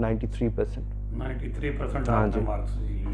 93%।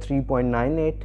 3.98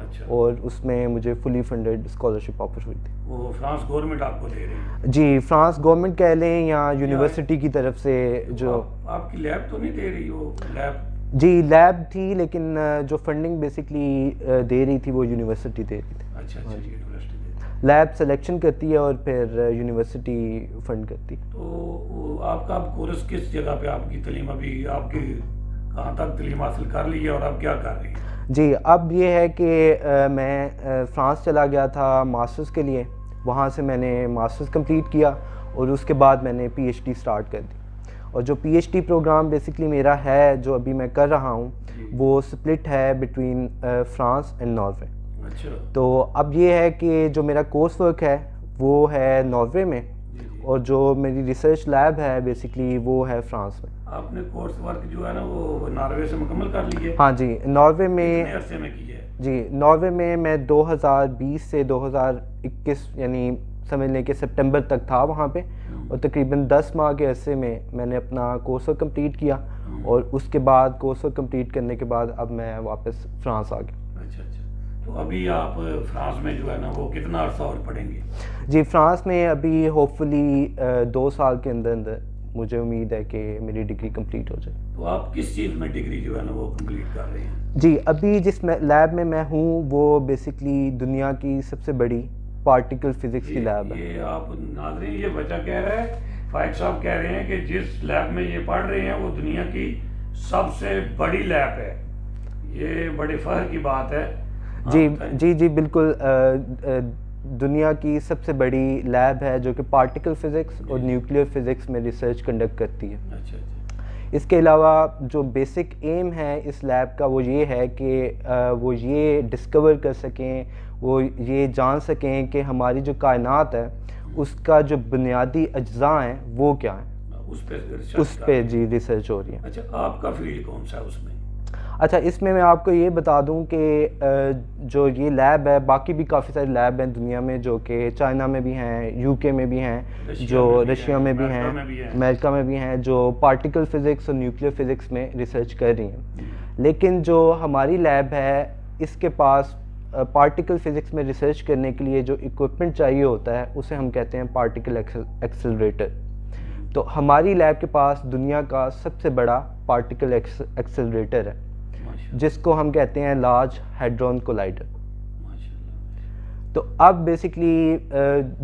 اچھا، اور اس میں مجھے فلی فنڈیڈ اسکالرشپ آفر ہوئی تھی. وہ فرانس گورنمنٹ آپ کو دے رہی ہے؟ جی فرانس گورنمنٹ کہہ لیں یا یونیورسٹی کی طرف سے جو آپ کی لیب تو نہیں دے رہی وہ لیب؟ جی لیب تھی لیکن جو فنڈنگ بیسکلی دے رہی تھی وہ یونیورسٹی دے رہی تھی. اچھا اچھا، یونیورسٹی دے. لیب سلیکشن کرتی ہے اور پھر یونیورسٹی فنڈ کرتی. تو آپ کا کورس کس جگہ پہ آپ کی تعلیم ابھی آپ کی کہاں تک تعلیم حاصل کر لی ہے اور اب کیا کر رہی ہیں؟ جی اب یہ ہے کہ میں فرانس چلا گیا تھا ماسٹرز کے لیے. وہاں سے میں نے ماسٹرز کمپلیٹ کیا اور اس کے بعد میں نے پی ایچ ڈی سٹارٹ کر دی. اور جو P H D program basically میرا ہے جو ابھی میں کر رہا ہوں وہ سپلٹ ہے بٹوین فرانس اینڈ ناروے. اچھا. تو اب یہ ہے کہ جو میرا کورس ورک ہے وہ ہے ناروے میں اور جو میری ریسرچ لیب ہے بیسکلی وہ ہے فرانس میں. آپ نے کورس ورک جو ہے نا وہ ناروے سے مکمل کر لی ہے؟ ہاں جی ناروے میں. کتنے عرصے میں کی ہے؟ جی ناروے میں 2020 سے 2021 یعنی سمجھ لیں کہ سپٹمبر تک تھا وہاں پہ اور تقریباً 10 ماہ کے عرصے میں نے اپنا کورس ورک کمپلیٹ کیا اور اس کے بعد کورس ورک کمپلیٹ کرنے کے بعد اب میں واپس فرانس آ گیا. اچھا اچھا. تو ابھی آپ فرانس میں جو ہے نا وہ کتنا عرصہ اور پڑھیں گے؟ جی فرانس میں ابھی ہوپ فلی 2 سال کے اندر مجھے امید ہے کہ میری ڈگری کمپلیٹ ہو جائے. تو آپ کس چیز میں ڈگری جو ہے نا وہ کمپلیٹ کر رہے ہیں؟ جی ابھی جس لیب میں ہوں وہ بیسکلی دنیا کی سب سے بڑی پارٹیکل فزکس کی لیب ہے. یہ آپ ناظرین یہ بچہ کہہ رہا ہے، فائق صاحب کہہ رہے ہیں کہ جس لیب میں یہ پڑھ رہے ہیں وہ دنیا کی سب سے بڑی لیب ہے. یہ بڑے فخر کی بات ہے. جی بالکل دنیا کی سب سے بڑی لیب ہے جو کہ پارٹیکل فزکس اور نیوکلیئر فزکس میں ریسرچ کنڈکٹ کرتی ہے. اچھا اچھا. اس کے علاوہ جو بیسک ایم ہے اس لیب کا وہ یہ ہے کہ وہ یہ ڈسکور کر سکیں، وہ یہ جان سکیں کہ ہماری جو کائنات ہے اس کا جو بنیادی اجزاء ہیں وہ کیا ہیں. اس پہ جی ریسرچ ہو رہی ہے. اچھا آپ کا فیلڈ کون سا ہے اس میں؟ اچھا اس میں آپ کو یہ بتا دوں کہ جو یہ لیب ہے باقی بھی کافی سارے لیب ہیں دنیا میں جو کہ چائنا میں بھی ہیں، یو کے میں بھی ہیں، جو رشیا میں بھی ہیں، امریکہ میں بھی ہیں جو پارٹیکل فزکس اور نیوکلیئر فزکس میں ریسرچ کر رہی ہیں. لیکن جو ہماری لیب ہے اس کے پاس پارٹیکل فزکس میں ریسرچ کرنے کے لیے جو اکوپمنٹ چاہیے ہوتا ہے اسے ہم کہتے ہیں پارٹیکل ایکسلریٹر. تو ہماری لیب کے پاس دنیا کا سب سے بڑا پارٹیکل ایکسلریٹر ہے جس کو ہم کہتے ہیں لارج ہیڈرون کولائڈر. تو اب بیسکلی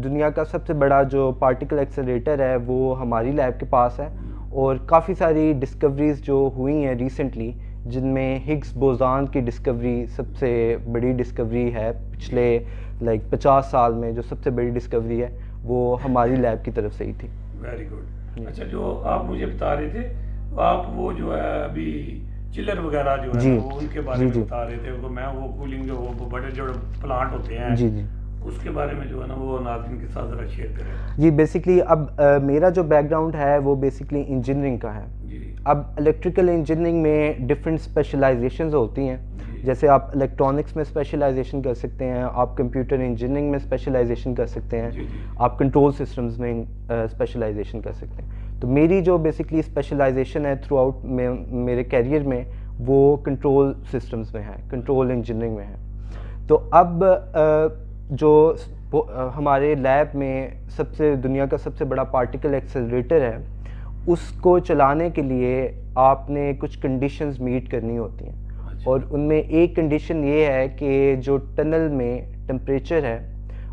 دنیا کا سب سے بڑا جو پارٹیکل ایکسلریٹر ہے وہ ہماری لیب کے پاس ہے اور کافی ساری ڈسکوریز جو ہوئی ہیں ریسنٹلی جن میں ہگس بوزان کی ڈسکوری سب سے بڑی ڈسکوری ہے پچھلے 50 سال میں. جو سب سے بڑی ڈسکوری ہے وہ ہماری لیب کی طرف سے ہی تھی. Very good. اچھا جو آپ مجھے بتا رہے تھے آپ وہ جو ہے ابھی چلر وغیرہ جو ہے وہ ان کے بارے میں بتا رہے تھے. میں وہ کولنگ جو وہ بڑے جو پلانٹ ہوتے ہیں اس کے بارے میں جو ہے نا وہ ناظرین کے ساتھ ذرا شیئر کریں. جی بیسکلی اب میرا جو بیک گراؤنڈ ہے وہ بیسکلی انجینئرنگ کا ہے. اب الیکٹریکل انجینئرنگ میں ڈفرینٹ اسپیشلائزیشنز ہوتی ہیں. جیسے آپ الیکٹرانکس میں اسپیشلائزیشن کر سکتے ہیں، آپ کمپیوٹر انجینئرنگ میں اسپیشلائزیشن کر سکتے ہیں، آپ کنٹرول سسٹمز میں اسپیشلائزیشن کر سکتے ہیں. تو میری جو بیسکلی اسپیشلائزیشن ہے تھرو آؤٹ میرے کیریئر میں وہ کنٹرول سسٹمز میں ہے، کنٹرول انجینئرنگ میں ہے. تو اب جو ہمارے لیب میں دنیا کا سب سے بڑا پارٹیکل ایکسلریٹر ہے اس کو چلانے کے لیے آپ نے کچھ کنڈیشنز میٹ کرنی ہوتی ہیں اور ان میں ایک کنڈیشن یہ ہے کہ جو ٹنل میں ٹمپریچر ہے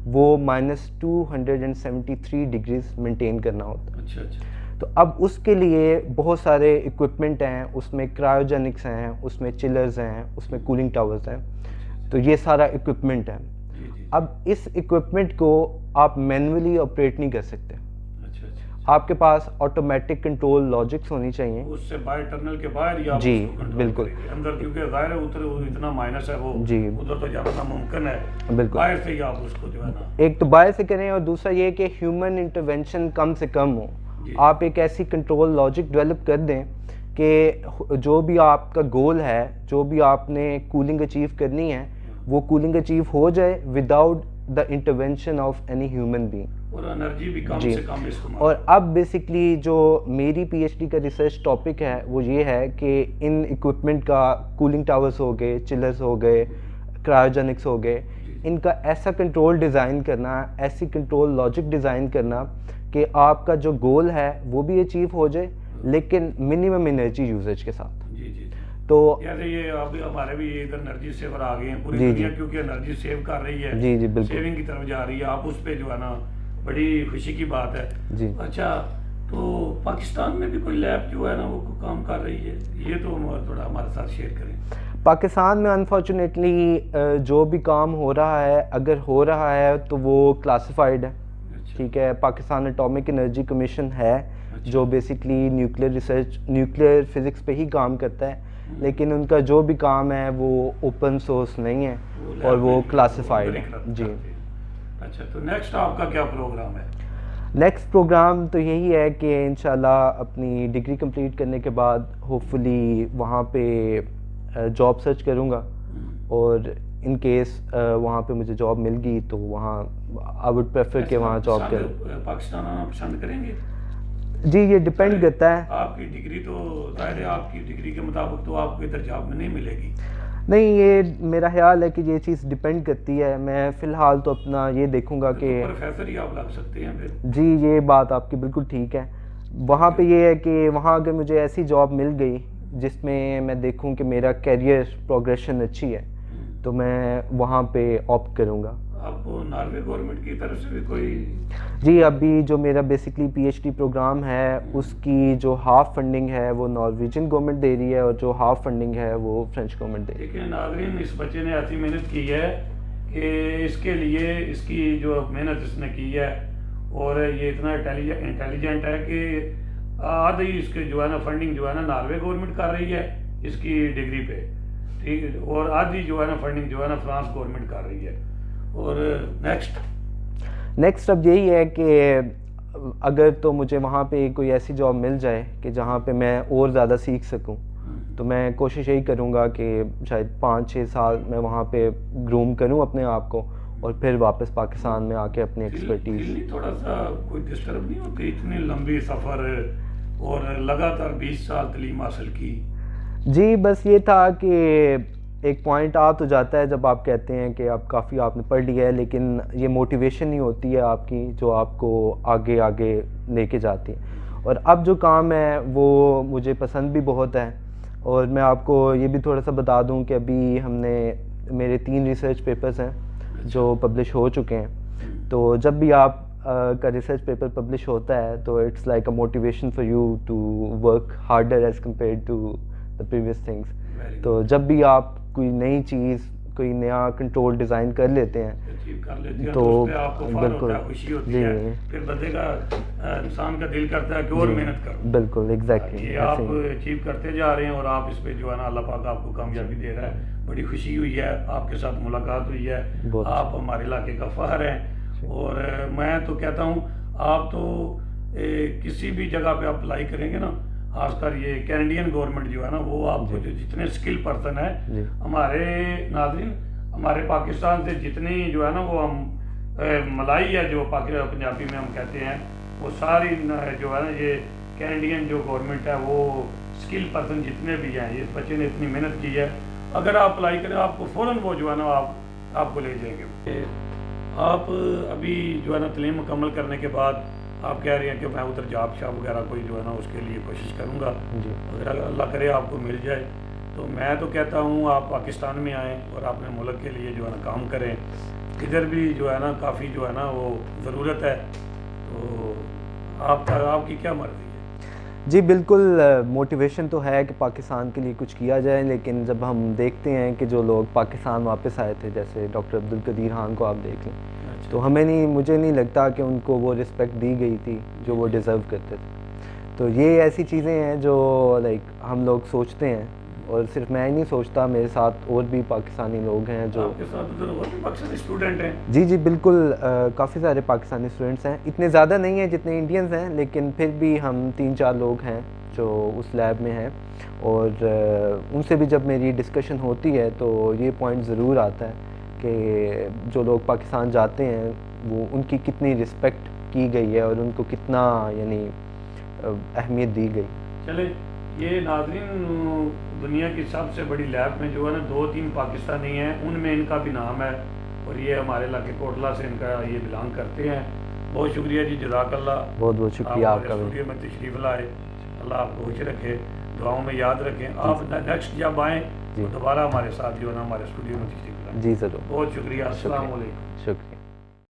وہ -273 ڈگریز مینٹین کرنا ہوتا ہے. اچھا اچھا. تو اب اس کے لیے بہت سارے اکوپمنٹ ہیں، اس میں کرائیوجینکس ہیں، اس میں چلرز ہیں، اس میں کولنگ ٹاورز ہیں. تو یہ سارا اکوپمنٹ ہے. اب اس اکوپمنٹ کو آپ مینولی آپریٹ نہیں کر سکتے. آپ کے پاس آٹومیٹک کنٹرول لاجکس ہونی چاہیے. اس سے باہر ٹنل کے باہر یا جی بالکل اندر کیونکہ ظاہر ہے ادھر اتنا مائنس ہے وہ ادھر تو جانا ناممکن ہے. بالکل باہر سے ہی آپ اس کو جو ہے نا ایک تو باہر سے کریں اور دوسرا یہ کہ ہیومن انٹرونشن کم سے کم ہو. آپ ایک ایسی کنٹرول لاجک ڈیولپ کر دیں کہ جو بھی آپ کا گول ہے، جو بھی آپ نے کولنگ اچیو کرنی ہے وہ کولنگ اچیو ہو جائے without the intervention of any human being. اور انرجی بھی کم سے کم استعمال. اور اب بیسکلی جو میری پی ایچ ڈی کا ریسرچ ٹاپک ہے وہ یہ ہے کہ ان اکوپمنٹ کا کولنگ ٹاورز ہو گئے، چلرز ہو گئے، کرائوجینکس ہو گئے، ان کا ایسا کنٹرول ڈیزائن کرنا، ایسی کنٹرول لاجک ڈیزائن کرنا کہ آپ کا جو گول ہے وہ بھی اچیو ہو جائے لیکن منیمم انرجی یوزیج کے ساتھ. تو یار یہ اب ہمارے بھی ادھر انرجی سیور آ گئے ہیں پوری دنیا، کیونکہ انرجی سیو کر رہی ہے، جی بالکل سیونگ کی طرف جا رہی ہے. آپ اس پہ جو ہے نا بڑی خوشی کی بات ہے. جی. اچھا تو پاکستان میں بھی کوئی لیب جو ہے نا وہ کام کر رہی ہے، یہ تو تھوڑا ہمارے ساتھ شیئر کریں. پاکستان میں انفارچونیٹلی جو بھی کام ہو رہا ہے، اگر ہو رہا ہے تو وہ کلاسیفائڈ ہے. ٹھیک ہے، پاکستان اٹامک انرجی کمیشن ہے جو basically nuclear research, nuclear physics پہ ہی کام کرتا ہے، لیکن ان کا جو بھی کام ہے وہ اوپن سورس نہیں ہے اور وہ کلاسیفائڈ ہے. جی. اچھا تو نیکسٹ آپ کا کیا پروگرام ہے؟ نیکسٹ پروگرام تو یہی ہے کہ انشاءاللہ اپنی ڈگری کمپلیٹ کرنے کے بعد ہوپ فلی وہاں پہ جاب سرچ کروں گا، اور ان کیس وہاں پہ مجھے جاب مل گئی تو وہاں آئی وڈ پریفر کہ وہاں جاب کروں. پاکستان آنا پسند کریں گے؟ جی یہ ڈپینڈ کرتا ہے. آپ کی ڈگری تو ظاہر ہے آپ کی ڈگری کے مطابق تو آپ کو ادھر جاب میں نہیں ملے گی. نہیں، یہ میرا خیال ہے کہ یہ چیز ڈپینڈ کرتی ہے. میں فی الحال تو اپنا یہ دیکھوں گا کہ پروفیسر ہی آپ لگ سکتے ہیں پھر. جی یہ بات آپ کی بالکل ٹھیک ہے. وہاں پہ یہ ہے کہ وہاں اگر مجھے ایسی جاب مل گئی جس میں میں دیکھوں کہ میرا کیریئر پروگریشن اچھی ہے تو میں وہاں پہ آپٹ کروں گا. آپ کو ناروے گورنمنٹ کی طرف سے بھی کوئی؟ جی ابھی جو میرا basically P H D program ہے اس کی جو ہاف فنڈنگ ہے وہ نارویجن گورنمنٹ دے رہی ہے اور جو ہاف فنڈنگ ہے وہ فرینچ گورنمنٹ دے رہی ہے. دیکھیں ناظرین، اس بچے نے ایسی محنت کی ہے کہ اس کے لیے اس کی جو محنت اس نے کی ہے، اور یہ اتنا انٹیلیجنٹ ہے کہ آدھی اس کے جو ہے نا فنڈنگ جو ہے نا ناروے گورنمنٹ کر رہی ہے اس کی ڈگری پہ، ٹھیک ہے، اور آدھی جو ہے نا فنڈنگ جو ہے نا فرانس گورنمنٹ کر رہی ہے. اور نیکسٹ اب یہی ہے کہ اگر تو مجھے وہاں پہ کوئی ایسی جاب مل جائے کہ جہاں پہ میں اور زیادہ سیکھ سکوں تو میں کوشش یہی کروں گا کہ شاید 5-6 سال میں وہاں پہ گروم کروں اپنے آپ کو اور پھر واپس پاکستان میں آ کے اپنی ایکسپرٹیز. تھوڑا سا کوئی ڈسٹرب نہیں ہوتی اتنی لمبی سفر اور لگاتار 20 سال تعلیم حاصل کی؟ جی بس یہ تھا کہ ایک پوائنٹ آ تو جاتا ہے جب آپ کہتے ہیں کہ اب کافی آپ نے پڑھ لیا ہے، لیکن یہ موٹیویشن نہیں ہوتی ہے آپ کی جو آپ کو آگے آگے لے کے جاتی ہے. اور اب جو کام ہے وہ مجھے پسند بھی بہت ہے. اور میں آپ کو یہ بھی تھوڑا سا بتا دوں کہ ابھی ہم نے میرے 3 ریسرچ پیپرز ہیں جو پبلش ہو چکے ہیں. تو جب بھی آپ کا ریسرچ پیپر پبلش ہوتا ہے تو it's like a motivation for you to work harder as compared to the previous things. تو جب بھی آپ کوئی نئی چیز، کوئی نیا کنٹرول ڈیزائن کر لیتے ہیں تو بالکل خوشی ہوتی ہے، پھر بندے کا انسان کا دل کرتا ہے کہ اور محنت کرو. بالکل ایگزیکٹلی. یہ آپ اچیو کرتے جا رہے ہیں اور آپ اس پہ جو ہے نا اللہ پاک آپ کو کامیابی دے رہا ہے. بڑی خوشی ہوئی ہے، آپ کے ساتھ ملاقات ہوئی ہے، آپ ہمارے علاقے کا فخر ہیں. اور میں تو کہتا ہوں آپ تو کسی بھی جگہ پہ اپلائی کریں گے نا، خاص کر یہ کینیڈین گورنمنٹ جو ہے نا وہ آپ کو جو جتنے اسکل پرسن ہیں ہمارے ناظرین، ہمارے پاکستان سے جتنی جو ہے نا وہ ہم ملائی ہے جو پنجابی میں ہم کہتے ہیں، وہ ساری جو ہے نا یہ کینیڈین جو گورنمنٹ ہے وہ اسکل پرسن جتنے بھی ہیں، اس بچے نے اتنی محنت کی ہے، اگر آپ اپلائی کریں آپ کو فوراً وہ جو ہے نا آپ کو لے جائیں گے. آپ ابھی جو ہے نا تعلیم مکمل کرنے کے بعد آپ کہہ رہے ہیں کہ میں ادھر جاب شاپ وغیرہ کوئی جو ہے نا اس کے لیے کوشش کروں گا. اگر اللہ کرے آپ کو مل جائے تو میں تو کہتا ہوں آپ پاکستان میں آئیں اور اپنے ملک کے لیے جو ہے نا کام کریں. ادھر بھی جو ہے نا کافی جو ہے نا وہ ضرورت ہے. تو آپ کی کیا مرضی ہے؟ جی بالکل، موٹیویشن تو ہے کہ پاکستان کے لیے کچھ کیا جائے، لیکن جب ہم دیکھتے ہیں کہ جو لوگ پاکستان واپس آئے تھے جیسے ڈاکٹر عبدالقدیر خان کو آپ دیکھ لیں، تو مجھے نہیں لگتا کہ ان کو وہ رسپیکٹ دی گئی تھی جو وہ ڈیزرو کرتے تھے. تو یہ ایسی چیزیں ہیں جو لائک ہم لوگ سوچتے ہیں، اور صرف میں ہی نہیں سوچتا، میرے ساتھ اور بھی پاکستانی لوگ ہیں جو پاکستانی اسٹوڈنٹ ہیں. جی بالکل، کافی سارے پاکستانی اسٹوڈنٹس ہیں، اتنے زیادہ نہیں ہیں جتنے انڈینز ہیں، لیکن پھر بھی ہم 3-4 لوگ ہیں جو اس لیب میں ہیں. اور ان سے بھی جب میری ڈسکشن ہوتی ہے تو یہ پوائنٹ ضرور آتا ہے کہ جو لوگ پاکستان جاتے ہیں وہ ان کی کتنی رسپیکٹ کی گئی ہے اور ان کو کتنا یعنی اہمیت دی گئی. چلے یہ ناظرین دنیا کی سب سے بڑی لیب میں جو ہے نا 2-3 پاکستانی ہیں، ان میں ان کا بھی نام ہے، اور یہ ہمارے علاقے کوٹلہ سے ان کا یہ بلانگ کرتے ہیں. بہت شکریہ جی، جزاک اللہ. بہت بہت شکریہ آپ کا بھی. اسٹوڈیو میں تشریف لائے. اللہ آپ کو خوش رکھے، دعاؤں میں یاد رکھیں. آپ نیکسٹ جب آئیں تو دوبارہ ہمارے ساتھ جو ہے نا ہمارے اسٹوڈیو میں تشریف لائیں. جی ضرور. بہت شکریہ. السلام علیکم. شکریہ.